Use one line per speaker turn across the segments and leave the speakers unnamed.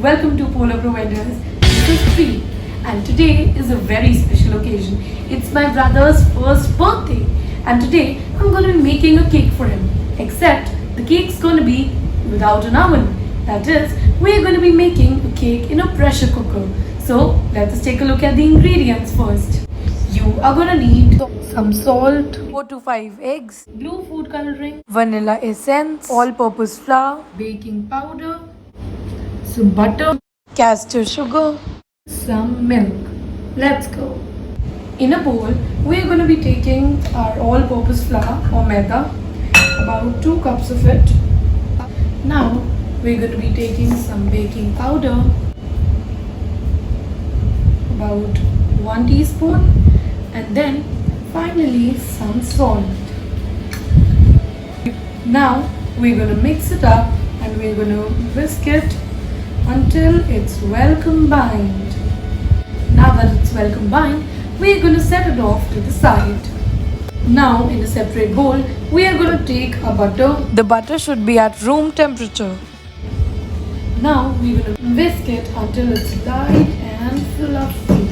welcome to POLAR PROVENDERS. This is Tree, and today is a very special occasion. It's my brother's first birthday, and today I'm going to be making a cake for him. Except the cake's going to be without an oven. That is, we're going to be making a cake in a pressure cooker. So let us take a look at the ingredients first. You are going to need some salt, 4 to 5 eggs, blue food coloring, vanilla essence, all-purpose flour, baking powder, some butter, castor sugar, some milk. Let's go. In a bowl, we are going to be taking our all-purpose flour or maida, about 2 cups of it. Now we're going to be taking some baking powder, about 1 teaspoon, and then finally some salt. Now we're going to mix it up and we're going to whisk it until it's well combined. Now that it's well combined, we're going to set it off to the side. Now in a separate bowl, we are going to take our butter. The butter should be at room temperature. Now we're going to whisk it until it's light and fluffy.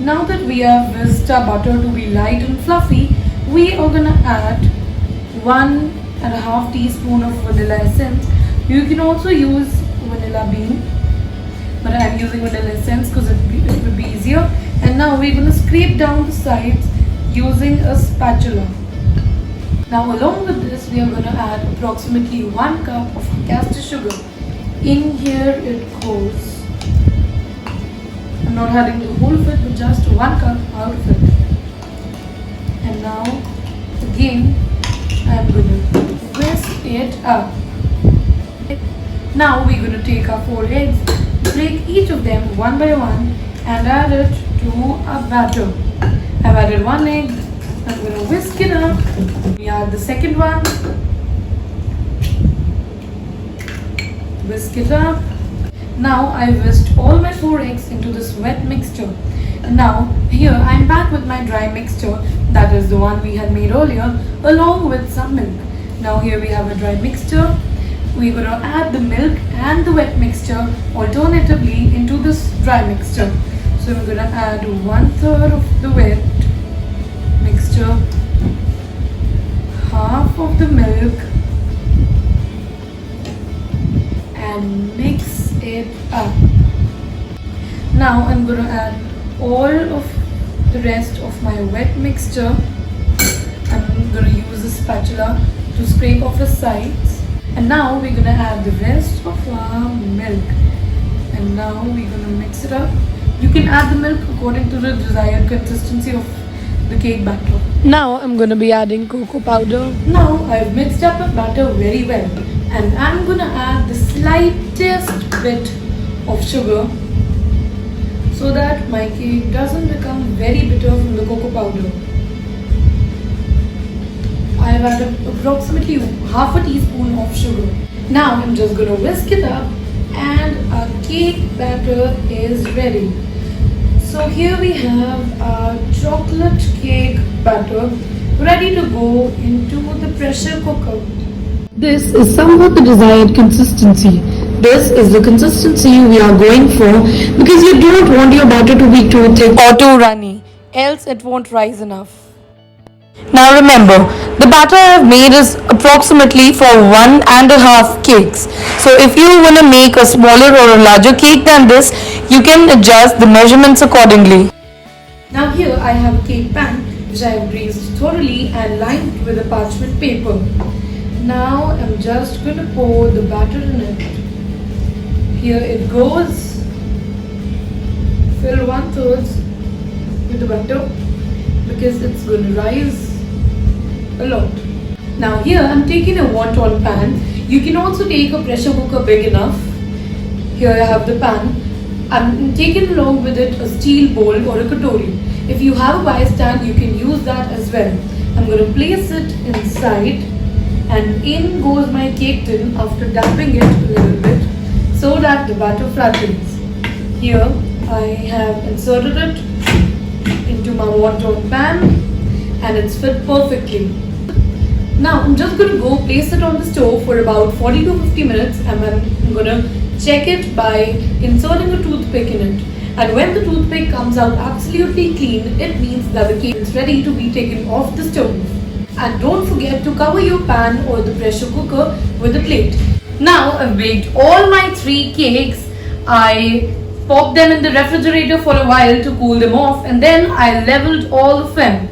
Now that we have whisked our butter to be light and fluffy, we are going to add 1.5 teaspoon of vanilla essence. You can also use vanilla bean, but I am using vanilla essence because it would be easier. And now we're going to scrape down the sides using a spatula. Now along with this, we are going to add approximately 1 cup of castor sugar. In here it goes. I'm not adding the whole of it, but just 1 cup out of it. And now again I'm going to whisk it up. Now we're going to take our 4 eggs, break each of them one by one and add it to our batter. I've added 1 egg. I'm going to whisk it up. We add the second one. Whisk it up. Now I whisked all my 4 eggs into this wet mixture. And now here I'm back with my dry mixture, that is the one we had made earlier, along with some milk. Now here we have a dry mixture. We're going to add the milk and the wet mixture alternatively into this dry mixture. So I'm going to add 1/3 of the wet mixture, half of the milk, and mix it up. Now I'm going to add all of the rest of my wet mixture. I'm going to use a spatula to scrape off the sides. And now we're going to add the rest of our milk. And now we're going to mix it up. You can add the milk according to the desired consistency of the cake batter. Now I'm going to be adding cocoa powder. Now I've mixed up the batter very well. And I'm going to add the slightest bit of sugar so that my cake doesn't become very bitter from the cocoa powder. I've added approximately half a teaspoon of sugar. Now I'm just going to whisk it up and our cake batter is ready. So here we have our chocolate cake batter ready to go into the pressure cooker. This is somewhat the desired consistency. This is the consistency we are going for because you don't want your batter to be too thick or too runny, else it won't rise enough. Now remember, the batter I have made is approximately for 1.5 cakes. So if you want to make a smaller or a larger cake than this, you can adjust the measurements accordingly. Now here I have a cake pan which I have greased thoroughly and lined with a parchment paper. Now I'm just going to pour the batter in it. Here it goes. Fill 1/3 with the batter because it's going to rise a lot. Now here I'm taking a wonton pan. You can also take a pressure cooker big enough. Here I have the pan. I'm taking along with it a steel bowl or a katori. If you have a wire stand, you can use that as well. I'm going to place it inside and in goes my cake tin after damping it a little bit so that the batter flattens. Here I have inserted it into my wonton pan and it's fit perfectly. Now I'm just going to go place it on the stove for about 40 to 50 minutes and then I'm going to check it by inserting a toothpick in it. And when the toothpick comes out absolutely clean, it means that the cake is ready to be taken off the stove. And don't forget to cover your pan or the pressure cooker with a plate. Now I've baked all my 3 cakes. I popped them in the refrigerator for a while to cool them off, and then I leveled all of them.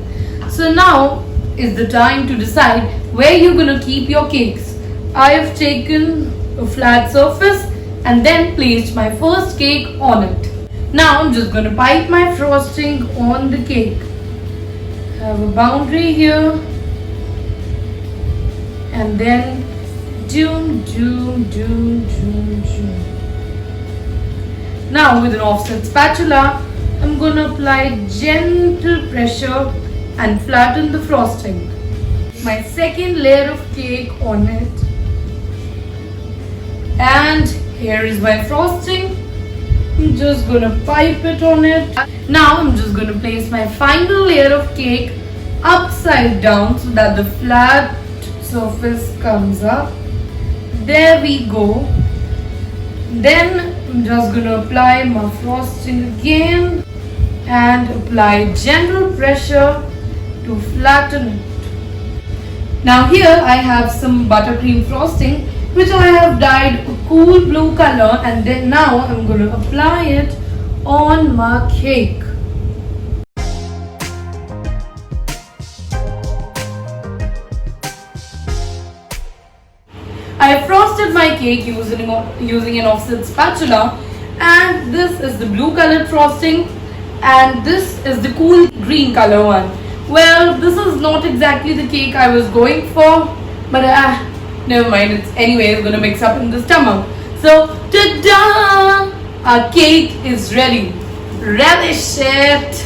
So now is the time to decide where you're gonna keep your cakes. I have taken a flat surface and then placed my first cake on it. Now I'm just gonna pipe my frosting on the cake. Have a boundary here, and then doom. Now with an offset spatula, I'm gonna apply gentle pressure and flatten the frosting. My second layer of cake on it. And here is my frosting. I'm just gonna pipe it on it. Now I'm just gonna place my final layer of cake upside down so that the flat surface comes up. There we go. Then I'm just gonna apply my frosting again and apply gentle pressure to flatten it. Now here I have some buttercream frosting which I have dyed a cool blue color, and then now I'm going to apply it on my cake. I frosted my cake using an offset spatula, and this is the blue colored frosting and this is the cool green color one. Well, this is not exactly the cake I was going for, but never mind, it's gonna mix up in the stomach. So, ta-da! Our cake is ready. Relish it!